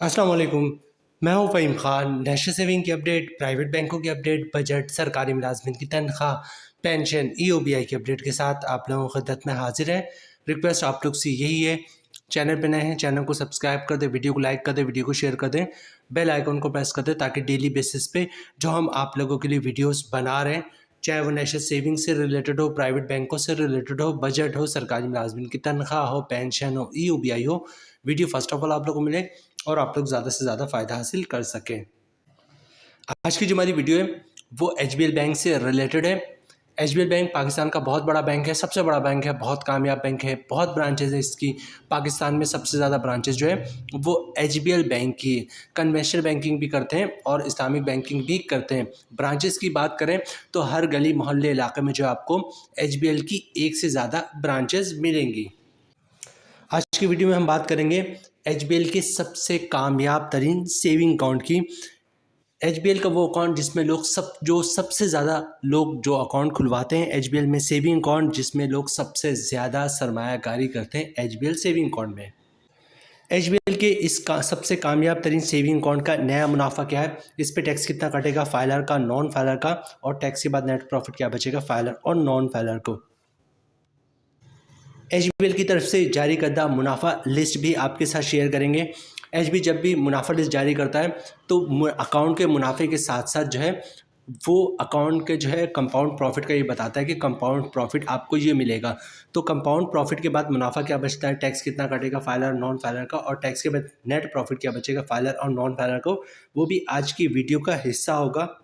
अस्सलाम वालेकुम। मैं हूं फ़हीम ख़ान। नेशनल सेविंग की अपडेट, प्राइवेट बैंकों की अपडेट, बजट, सरकारी मुलाजमिन की तनख्वाह, पेंशन, ईओबीआई की अपडेट के साथ आप लोगों की खिदमत में हाजिर है। रिक्वेस्ट आप लोग से यही है, चैनल पे नए हैं चैनल को सब्सक्राइब कर दें, वीडियो को लाइक कर दें, वीडियो को शेयर कर दें, बेल आइकन को प्रेस कर दें ताकि डेली बेसिस पे जो हम आप लोगों के लिए वीडियोस बना रहे हैं, चाहे वो नेशनल सेविंग से रिलेटेड हो, प्राइवेट बैंकों से रिलेटेड हो, बजट हो, सरकारी मुलाजमिन की तनख्वाह हो, पेंशन हो, ईओबीआई हो, वीडियो फर्स्ट ऑफ ऑल आप लोगों को मिले और आप लोग ज़्यादा से ज़्यादा फ़ायदा हासिल कर सकें। आज की जो हमारी वीडियो है वो एचबीएल बैंक से रिलेटेड है। एचबीएल बैंक पाकिस्तान का बहुत बड़ा बैंक है, सबसे बड़ा बैंक है, बहुत कामयाब बैंक है, बहुत ब्रांचेज है इसकी। पाकिस्तान में सबसे ज़्यादा ब्रांचेज जो है वो एचबीएल बैंक की है। कन्वेंशनल बैंकिंग भी करते हैं और इस्लामिक बैंकिंग भी करते हैं। ब्रांचेस की बात करें तो हर गली मोहल्ले इलाके में जो आपको एचबीएल की एक से ज़्यादा ब्रांचेज मिलेंगी। आज की वीडियो में हम बात करेंगे एचबीएल के सबसे कामयाब तरीन सेविंग अकाउंट की। एचबीएल का वो अकाउंट जिसमें लोग सबसे ज़्यादा लोग जो अकाउंट खुलवाते हैं एचबीएल में, सेविंग अकाउंट जिसमें लोग सबसे ज़्यादा सरमायाकारी करते हैं एचबीएल सेविंग अकाउंट में। एचबीएल के सबसे कामयाब तरीन सेविंग अकाउंट का नया मुनाफा क्या है, इस पे टैक्स कितना कटेगा, फाइलर का, नॉन फाइलर का, और टैक्स के बाद नेट प्रॉफिट क्या बचेगा फाइलर और नॉन फाइलर को। एचबीएल की तरफ से जारी करदा मुनाफा लिस्ट भी आपके साथ शेयर करेंगे। एचबी जब भी मुनाफा लिस्ट जारी करता है तो अकाउंट के मुनाफे के साथ साथ जो है वो अकाउंट के जो है कंपाउंड प्रॉफिट का ये बताता है कि कंपाउंड प्रॉफिट आपको ये मिलेगा। तो कंपाउंड प्रॉफिट के बाद मुनाफा क्या बचता है, टैक्स कितना कटेगा फाइलर नॉन फाइलर का, और टैक्स के बाद नेट प्रॉफिट क्या बचेगा फाइलर और नॉन फाइलर को, वो भी आज की वीडियो का हिस्सा होगा।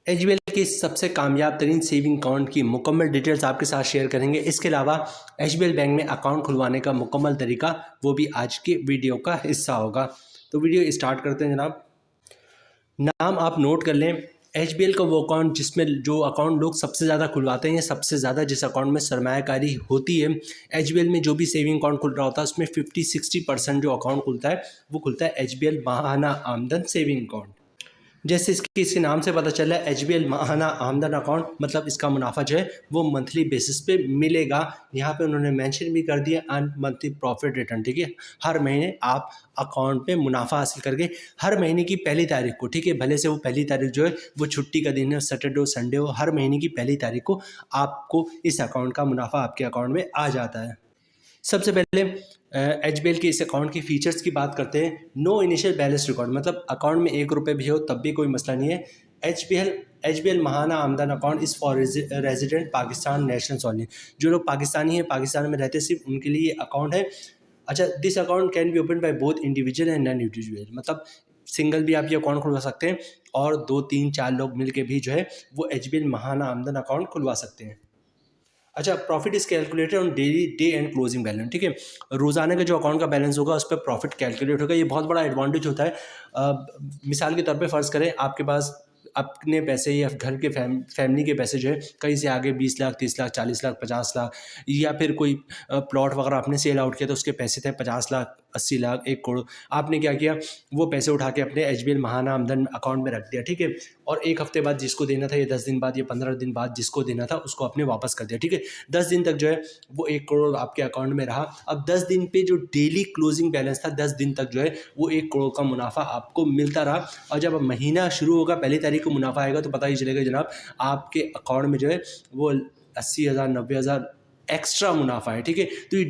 एचबीएल की सबसे कामयाब तरीन सेविंग अकाउंट की मुकम्मल डिटेल्स आपके साथ शेयर करेंगे। इसके अलावा एचबीएल बैंक में अकाउंट खुलवाने का मुकम्मल तरीका वो भी आज की वीडियो का हिस्सा होगा। तो वीडियो स्टार्ट करते हैं जनाब। नाम आप नोट कर लें। एचबीएल का वो अकाउंट जिसमें जो अकाउंट लोग सबसे ज़्यादा खुलवाते हैं, सबसे ज़्यादा जिस अकाउंट में सरमायाकारी होती है, एचबीएल में जो भी सेविंग अकाउंट खुल रहा होता है उसमें 50-60% जो अकाउंट खुलता है वो खुलता है एचबीएल माहाना आमदन सेविंग अकाउंट। जैसे इसके नाम से पता चल रहा है एचबीएल माहाना आमदन अकाउंट, मतलब इसका मुनाफा जो है वो मंथली बेसिस पे मिलेगा। यहाँ पे उन्होंने मेंशन भी कर दिया अन मंथली प्रॉफिट रिटर्न, ठीक है। हर महीने आप अकाउंट पे मुनाफा हासिल करके हर महीने की पहली तारीख को, ठीक है, भले से वो पहली तारीख जो है वो छुट्टी का दिन है, सैटरडे हो संडे हो, हर महीने की पहली तारीख को आपको इस अकाउंट का मुनाफा आपके अकाउंट में आ जाता है। सबसे पहले एचबीएल के इस अकाउंट की फ़ीचर्स की बात करते हैं। नो इनिशियल बैलेंस रिकॉर्ड, मतलब अकाउंट में 1 रुपये भी हो तब भी कोई मसला नहीं है। एचबीएल महाना आमदन account is for resident Pakistan nationals only. जो लोग पाकिस्तानी हैं, पाकिस्तान में रहते सिर्फ उनके लिए ये अकाउंट है। अच्छा, this account can be open by both individual and non individual, मतलब सिंगल भी आप ये अकाउंट खुलवा सकते हैं और 2-3-4 लोग मिल के भी जो है वो एचबीएल महाना आमदन अकाउंट खुलवा सकते हैं। अच्छा, profit is calculated on daily day and closing balance, ठीक है। रोजाना का जो अकाउंट का बैलेंस होगा उस पर प्रॉफिट कैलकुलेट होगा। ये बहुत बड़ा एडवांटेज होता है। मिसाल के तौर पे फ़र्ज़ करें आपके पास अपने पैसे या घर के फैमिली के पैसे जो है कहीं से आगे 20 लाख 30 लाख 40 लाख 50 लाख, या फिर कोई प्लॉट वगैरह आपने सेल आउट किया तो उसके पैसे थे 50 लाख 80 लाख 1 करोड़। आपने क्या किया, वो पैसे उठा के अपने एचबीएल महाना आमदन अकाउंट में रख दिया, ठीक है। और 1 हफ्ते बाद जिसको देना था, या 10 दिन बाद या 15 दिन बाद जिसको देना था उसको आपने वापस कर दिया, ठीक है। 10 दिन तक जो है वो 1 करोड़ आपके अकाउंट में रहा। अब 10 दिन पे जो डेली क्लोजिंग बैलेंस था, 10 दिन तक जो है वो 1 करोड़ का मुनाफा आपको मिलता रहा। और जब महीना शुरू होगा, पहली तारीख को मुनाफा आएगा तो पता ही चलेगा जनाब आपके अकाउंट में जो है वो 80,000 90,000 एक्स्ट्रा मुनाफा है, ठीक है। तो ये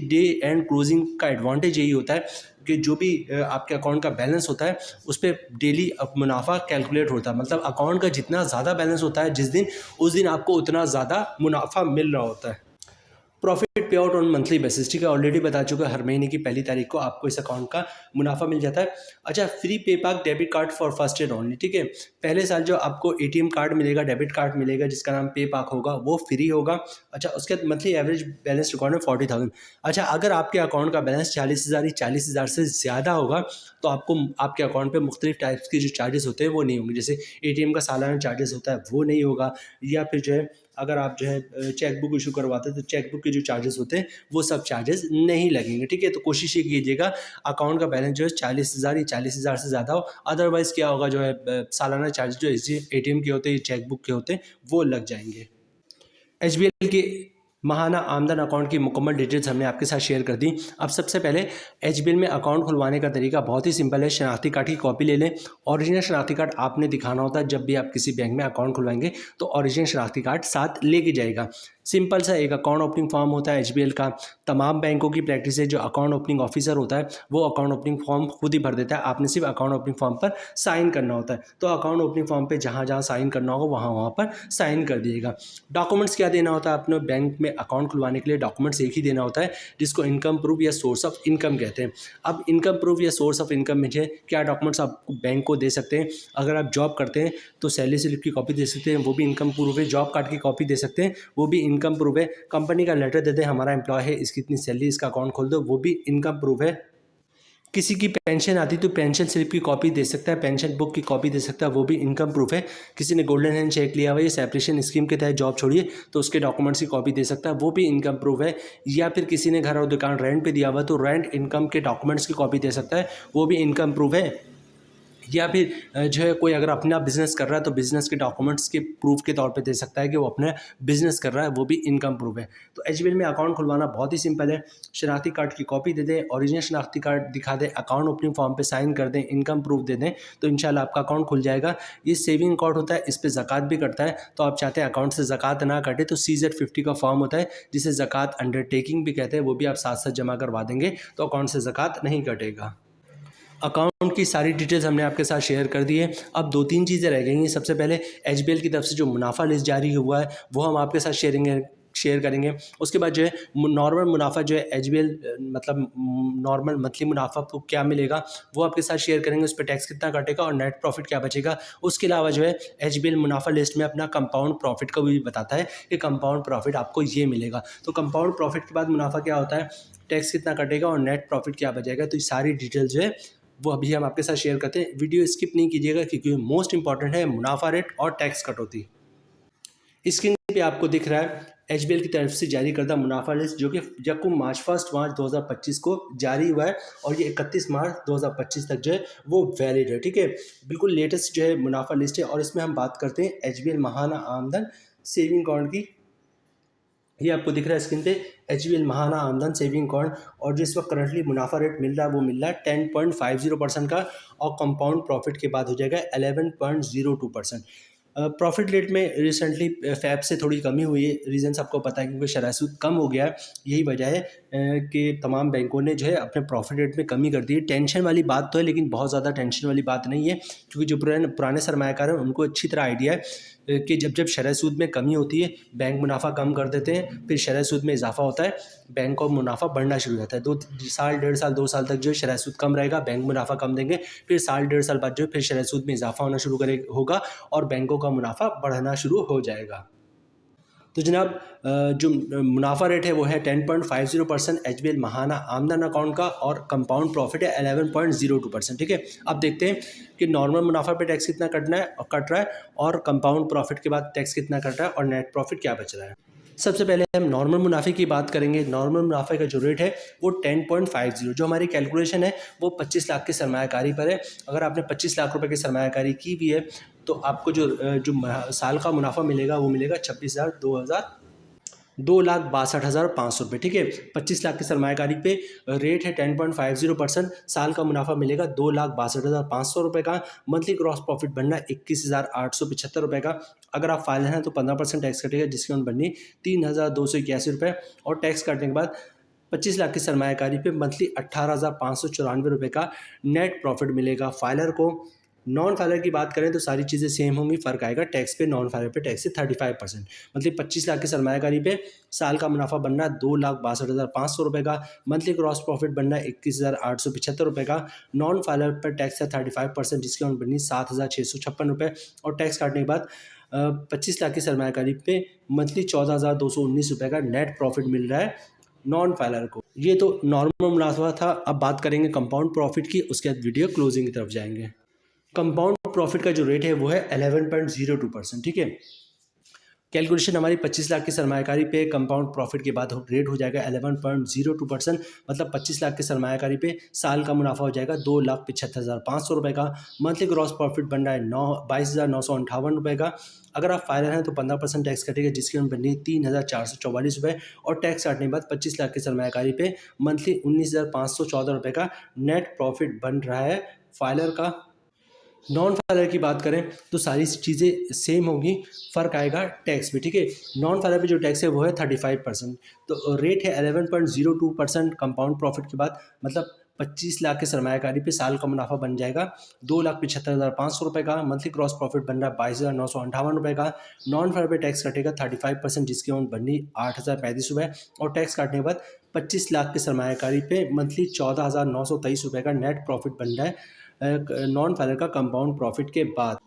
डे एंड क्लोजिंग का एडवांटेज यही होता है कि जो भी आपके अकाउंट का बैलेंस होता है उस पर डेली मुनाफा कैलकुलेट होता है। मतलब अकाउंट का जितना ज़्यादा बैलेंस होता है जिस दिन, उस दिन आपको उतना ज़्यादा मुनाफा मिल रहा होता है। प्रॉफिट पे आउट ऑन मंथली बेसिस, ठीक है, ऑलरेडी बता चुका, हर महीने की पहली तारीख को आपको इस अकाउंट का मुनाफा मिल जाता है। अच्छा, फ्री पे पाक debit card for first year only, ठीक है। पहले साल जो आपको एटीएम कार्ड मिलेगा, डेबिट कार्ड मिलेगा जिसका नाम पे पाक होगा, वो फ्री होगा। अच्छा, उसके बाद मंथली एवरेज बैलेंस रिकॉर्ड में 40,000। अच्छा, अगर आपके अकाउंट का बैलेंस 40,000 40,000 से ज़्यादा होगा तो आपको आपके अकाउंट पर मुख्तलिफ टाइप्स के जो चार्जेस होते हैं वो नहीं होंगे। जैसे एटीएम का सालाना चार्जेस होता है वो नहीं होगा, या फिर जो है अगर आप जो है चेक बुक इशू करवाते हैं तो चेक बुक के जो चार्जेस होते हैं वो सब चार्जेस नहीं लगेंगे, ठीक है। तो कोशिश ये कीजिएगा अकाउंट का बैलेंस जो है 40,000 या 40,000 से ज़्यादा हो। अदरवाइज़ क्या होगा, जो है सालाना चार्जेस जो एटीएम के होते हैं, चेक बुक के होते हैं, वो लग जाएंगे। एचबीएल के महाना आमदन अकाउंट की मुकम्मल डिटेल्स हमने आपके साथ शेयर कर दी। अब सबसे पहले एचबीएल में अकाउंट खुलवाने का तरीका बहुत ही सिंपल है। शनाख्ती कार्ड की कॉपी ले लें। ओरिजिनल शनाख्ती कार्ड आपने दिखाना होता है जब भी आप किसी बैंक में अकाउंट खुलवाएंगे, तो ओरिजिनल शनाख्ती कार्ड साथ लेके जाएगा। सिंपल सा एक अकाउंट ओपनिंग फॉर्म होता है एचबीएल का। तमाम बैंकों की प्रैक्टिस है, जो अकाउंट ओपनिंग ऑफिसर होता है वो अकाउंट ओपनिंग फॉर्म खुद ही भर देता है। आपने सिर्फ अकाउंट ओपनिंग फॉर्म पर साइन करना होता है। तो अकाउंट ओपनिंग फॉर्म पे जहाँ जहाँ साइन करना होगा वहाँ पर साइन कर दिएगा। डॉक्यूमेंट्स क्या देना होता है अपने बैंक में अकाउंट खुलवाने के लिए? डॉक्यूमेंट्स एक ही देना होता है, जिसको इनकम प्रूफ या सोर्स ऑफ इनकम कहते हैं। अब इनकम प्रूफ या सोर्स ऑफ इनकम में क्या डॉक्यूमेंट्स आप बैंक को दे सकते हैं? अगर आप जॉब करते हैं तो सैलरी स्लिप की कॉपी दे सकते हैं, वो भी इनकम प्रूफ है। जॉब कार्ड की कॉपी दे सकते हैं, वो भी इनकम प्रूफ है। कंपनी का लेटर दे दें, हमारा एम्प्लॉय है, इसकी इतनी सैलरी, इसका अकाउंट खोल दो, वो भी इनकम प्रूफ है। किसी की पेंशन आती तो पेंशन स्लिप की कॉपी दे सकता है, पेंशन बुक की कॉपी दे सकता है, वो भी इनकम प्रूफ है। किसी ने गोल्डन हैंड चेक लिया हुआ है, सेपरेशन स्कीम के तहत जॉब छोड़िए तो उसके डॉक्यूमेंट्स की कॉपी दे सकता है, वो भी इनकम प्रूफ है। या फिर किसी ने घर और दुकान रेंट पे दिया हुआ तो रेंट इनकम के डॉक्यूमेंट्स की कॉपी दे सकता है, वो भी इनकम प्रूफ है। या फिर जो है कोई अगर अपना बिजनेस कर रहा है तो बिजनेस के डॉक्यूमेंट्स के प्रूफ के तौर पे दे सकता है कि वो अपना बिजनेस कर रहा है, वो भी इनकम प्रूफ है। तो एचबीएल में अकाउंट खुलवाना बहुत ही सिंपल है। शनाख्ती कार्ड की कॉपी दे दें, ओरिजिनल शनाख्ती कार्ड दिखा दें, अकाउंट ओपनिंग फॉर्म पे साइन कर दें, इनकम प्रूफ दे दें, तो इंशाल्लाह आपका अकाउंट खुल जाएगा। ये सेविंग अकाउंट होता है, इस पर ज़कात भी कटता है। तो आप चाहते हैं अकाउंट से ज़कात ना कटे तो CZ50 का फॉर्म होता है, जिसे ज़कात अंडरटेकिंग भी कहते हैं, वो भी आप साथ साथ जमा करवा देंगे तो अकाउंट से ज़कात नहीं कटेगा। अकाउंट की सारी डिटेल्स हमने आपके साथ शेयर कर दी है। अब 2-3 चीज़ें रह गई हैं। सबसे पहले एचबीएल की तरफ से जो मुनाफा लिस्ट जारी हुआ है वो हम आपके साथ शेयर करेंगे। उसके बाद जो है नॉर्मल मुनाफा जो है एचबीएल मतलब नॉर्मल मंथली मुनाफा को क्या मिलेगा वो आपके साथ शेयर करेंगे, उस पर टैक्स कितना कटेगा और नेट प्रॉफिट क्या बचेगा। उसके अलावा जो है एचबीएल मुनाफा लिस्ट में अपना कंपाउंड प्रॉफिट का भी बताता है कि कंपाउंड प्रॉफिट आपको ये मिलेगा। तो कंपाउंड प्रॉफिट के बाद मुनाफा क्या होता है, टैक्स कितना कटेगा और नेट प्रॉफिट क्या बचेगा, तो ये सारी डिटेल जो है वो अभी हम आपके साथ शेयर करते हैं। वीडियो स्किप नहीं कीजिएगा क्योंकि मोस्ट इंपॉर्टेंट है मुनाफा रेट और टैक्स कटौती। स्क्रीन पे आपको दिख रहा है एचबीएल की तरफ से जारी करदा मुनाफा लिस्ट, जो कि यकम मार्च 2025 को जारी हुआ है और ये 31 मार्च 2025 तक जो है वो वैलिड है। ठीक है, बिल्कुल लेटेस्ट जो है मुनाफा लिस्ट है। और इसमें हम बात करते हैं एचबीएल महाना आमदन सेविंग अकाउंट की। ये आपको दिख रहा है स्क्रीन पे एचबीएल महाना आमदन सेविंग अकाउंट, और जो इस वक्त करंटली मुनाफा रेट मिल रहा है वो मिल रहा है 10.50% का, और कंपाउंड प्रॉफिट के बाद हो जाएगा 11.02%। प्रॉफिट रेट में रिसेंटली फैब से थोड़ी कमी हुई है। रीज़न आपको पता है क्योंकि शरह सूद कम हो गया है। यही वजह है कि तमाम बैंकों ने जो है अपने प्रॉफिट रेट में कमी कर दी है। टेंशन वाली बात तो है लेकिन बहुत ज़्यादा टेंशन वाली बात नहीं है, क्योंकि जो पुराने सरमायाकार हैं उनको अच्छी तरह आइडिया है कि जब शरह सूद में कमी होती है बैंक मुनाफा कम कर देते हैं, फिर शरह सूद में इजाफा होता है, बैंक का मुनाफा बढ़ना शुरू हो जाता है। 2 साल 1.5 साल 2 साल तक जो है शरह सूद कम रहेगा, बैंक मुनाफा कम देंगे, फिर साल 1.5 साल बाद जो है फिर शरह सूद में इजाफा होना शुरू होगा और बैंकों का मुनाफा बढ़ना शुरू हो जाएगा। तो जनाब जो मुनाफा रेट है वो है 10.50% एचबीएल महाना आमदन अकाउंट का, और कंपाउंड प्रॉफिट है 11.02%। ठीक है, अब देखते हैं कि नॉर्मल मुनाफा पे टैक्स कितना कट रहा है और कंपाउंड प्रॉफिट के बाद टैक्स कितना कट रहा है और नेट प्रॉफिट क्या बच रहा है। सबसे पहले हम नॉर्मल मुनाफे की बात करेंगे। नॉर्मल मुनाफे का जो रेट है वो 10.50, जो हमारी कैलकुलेशन है वो 25 लाख की सरमायाकारी पर है। अगर आपने 25 लाख रुपए की सरमायाकारी की भी है तो आपको जो साल का मुनाफा मिलेगा वो मिलेगा 2,62,500 रुपये। ठीक है, 25 लाख की सरमायाकारी पे रेट है 10.50%, साल का मुनाफा मिलेगा 2,62,500 रुपये का। मंथली ग्रॉस प्रॉफिट बनना 21,875 रुपये का। अगर आप फाइल हैं तो 15% टैक्स कटेगा, जिसकी अमाउंट बननी 3,281 रुपये, और टैक्स काटने के बाद 25 लाख की सरमायाकारी पे मंथली 18,594 रुपये का नेट प्रॉफिट मिलेगा फाइलर को। नॉन फाइलर की बात करें तो सारी चीज़ें सेम होंगी, फ़र्क आएगा टैक्स पे। नॉन फाइलर पे टैक्स से 35%, मतलब 25 लाख की सरमायाकारी पे साल का मुनाफा बनना 2,62,500 रुपये का। मंथली ग्रॉस प्रॉफिट बनना 21,875 रुपये का। नॉन फाइलर पर टैक्स है 35%, जिसकी अमाउंट बननी 7,656 रुपये, और टैक्स काटने के बाद 25 लाख की सरमायाकारी पे मंथली 14,219 रुपये का नेट प्रॉफिट मिल रहा है नॉन फाइलर को। ये तो नॉर्मल मुनाफा था। अब बात करेंगे कंपाउंड प्रॉफिट की, उसके बाद वीडियो क्लोजिंग की तरफ जाएंगे। कंपाउंड प्रॉफिट का जो रेट है वो है 11.02%। ठीक है, कैलकुलेशन हमारी 25 लाख की सरमायाकारी पे कंपाउंड प्रॉफिट के बाद रेट हो जाएगा 11.02%, मतलब 25 लाख की सरमायाकारी पे साल का मुनाफा हो जाएगा 2,75,500 रुपये का। मंथली ग्रॉस प्रॉफिट बन रहा है 22,958 रुपये का। अगर आप फाइनल हैं तो 15% टैक्स कटेगा, जिसकी अमाउंट बनी 3,444 रुपये, और टैक्स काटने के बाद 25 लाख की सरमायाकारी पे मंथली 19,514 रुपये का नेट प्रॉफिट बन रहा है फाइलर का। नॉन फाइलर की बात करें तो सारी चीज़ें सेम होगी, फ़र्क आएगा टैक्स भी, ठीक है। नॉन फाइलर पे जो टैक्स है वो है 35%, तो रेट है 11.02% कंपाउंड प्रॉफिट के बाद, मतलब 25 लाख के सरमायाकारी पे साल का मुनाफा बन जाएगा 2,75,500 रुपये का। मंथली क्रॉस प्रॉफिट बन रहा है 22,958 रुपये का। नॉन फाइलर पे टैक्स कटेगा 35%, जिसकी अमाउंट बननी 8,035 रुपये, और टैक्स काटने के बाद 25 लाख के सरमायाकारी पे मंथली 14,923 रुपये का नेट प्रॉफिट बन रहा है नॉन फाइलर का कंपाउंड प्रॉफिट के बाद।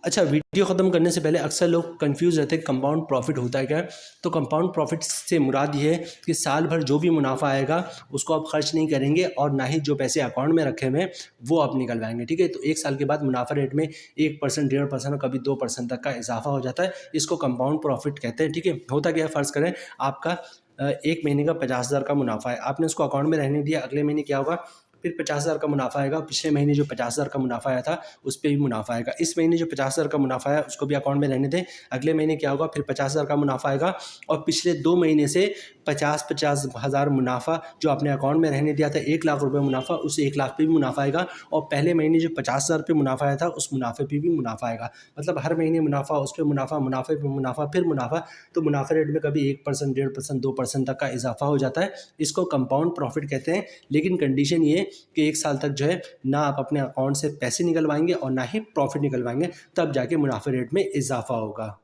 अच्छा, वीडियो ख़त्म करने से पहले अक्सर लोग कंफ्यूज रहते हैं कंपाउंड प्रॉफिट होता है क्या। तो कंपाउंड प्रॉफिट से मुराद ये है कि साल भर जो भी मुनाफा आएगा उसको आप खर्च नहीं करेंगे, और ना ही जो पैसे अकाउंट में रखे हुए हैं वो आप निकलवाएंगे, ठीक है। तो एक साल के बाद मुनाफा रेट में 1%, 1.5% और कभी 2% तक का इजाफा हो जाता है, इसको कंपाउंड प्रॉफिट कहते हैं, ठीक है। होता क्या है, फ़र्ज़ करें आपका एक महीने का 50,000 का मुनाफा है, आपने उसको अकाउंट में रहने दिया, अगले महीने क्या होगा, फिर 50,000 का मुनाफा आएगा, पिछले महीने जो 50,000 का मुनाफा आया था उस पर भी मुनाफा आएगा, इस महीने जो 50,000 का मुनाफा आया उसको भी अकाउंट में रहने दें, अगले महीने क्या होगा, फिर 50,000 का मुनाफा आएगा, और पिछले 2 महीने से 50,000 मुनाफा जो आपने अकाउंट में रहने दिया था, 1 लाख रुपये मुनाफा, उस 1 लाख पे भी मुनाफा आएगा, और पहले महीने जो 50,000 पे मुनाफा आया था उस मुनाफे पे भी मुनाफा आएगा, मतलब हर महीने मुनाफा, उस पर मुनाफा, मुनाफे पे मुनाफा, फिर मुनाफा। तो मुनाफा रेट में कभी 1%, 1.5%, 2% तक का इजाफा हो जाता है, इसको कंपाउंड प्रॉफिट कहते हैं। लेकिन कंडीशन ये कि 1 साल तक जो है ना आप अपने अकाउंट से पैसे निकलवाएंगे और ना ही प्रॉफिट निकलवाएंगे, तब जाके मुनाफे रेट में इजाफा होगा।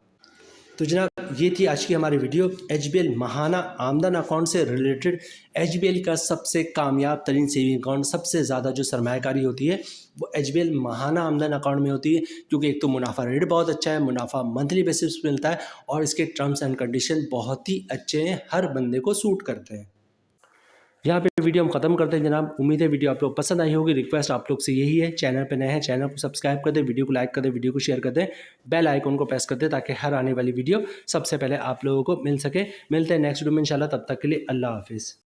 तो जनाब, ये थी आज की हमारी वीडियो HBL महाना आमदन अकाउंट से रिलेटेड। HBL का सबसे कामयाब तरीन सेविंग अकाउंट, सबसे ज़्यादा जो सरमायाकारी होती है वो HBL महाना आमदन अकाउंट में होती है, क्योंकि एक तो मुनाफा रेट बहुत अच्छा है, मुनाफा मंथली बेसिस पे मिलता है, और इसके टर्म्स एंड कंडीशन बहुत ही अच्छे हैं, हर बंदे को सूट करते हैं। यहाँ पे वीडियो हम खत्म करते हैं जनाब। उम्मीद है वीडियो आप लोग पसंद आई होगी। रिक्वेस्ट आप लोग से यही है, चैनल पे नए हैं चैनल को सब्सक्राइब कर दें, वीडियो को लाइक कर दें, वीडियो को शेयर कर दें, बेल आइकन को प्रेस कर दें, ताकि हर आने वाली वीडियो सबसे पहले आप लोगों को मिल सके। मिलते हैं नेक्स्ट वीडियो में इंशाल्लाह, तब तक के लिए अल्लाह हाफिज़।